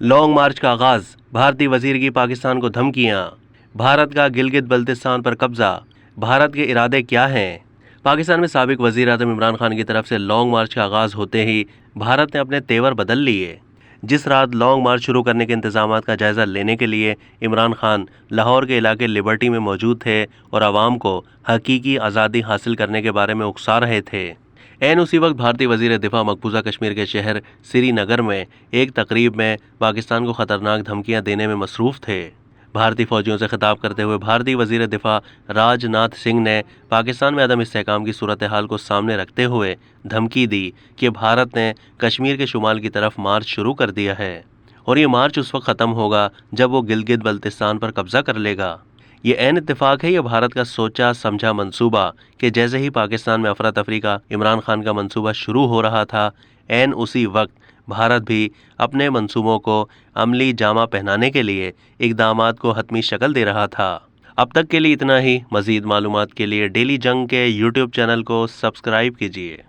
Long मार्च का आगाज, भारतीय वजीर की पाकिस्तान को धमकियां, भारत का गिलगित बल्तिस्तान पर कब्जा, भारत के इरादे क्या हैं? पाकिस्तान में साबिक वजीर आज़म इमरान खान की तरफ से लॉन्ग मार्च का आगाज होते ही भारत ने अपने तेवर बदल लिए। जिस रात लॉन्ग मार्च शुरू करने के इंतजामात का जायजा लेने के लिए इमरान खान लाहौर के इलाके लिबर्टी में मौजूद थे और आवाम को हकीकी आज़ादी हासिल करने के बारे में उकसा रहे थे, ऐन उसी वक्त भारतीय वजीर दिफा मकबूजा कश्मीर के शहर श्रीनगर में एक तकरीब में पाकिस्तान को खतरनाक धमकियां देने में मसरूफ़ थे। भारतीय फौजियों से खिताब करते हुए भारतीय वजीर दिफा राजनाथ सिंह ने पाकिस्तान में अदम इस्तेहकाम की सूरत हाल को सामने रखते हुए धमकी दी कि भारत ने कश्मीर के शुमाल की तरफ मार्च शुरू कर दिया है और ये मार्च उस वक्त ख़त्म होगा जब वो गिलगित बल्तिस्तान पर कब्जा कर लेगा। ये ऐन इत्तेफाक है, ये भारत का सोचा समझा मंसूबा कि जैसे ही पाकिस्तान में अफरा तफरी का इमरान खान का मंसूबा शुरू हो रहा था, ऐन उसी वक्त भारत भी अपने मंसूबों को अमली जामा पहनाने के लिए इक़दामात को हतमी शक्ल दे रहा था। अब तक के लिए इतना ही। मज़ीद मालूमात के लिए डेली जंग के यूट्यूब चैनल को सब्सक्राइब कीजिए।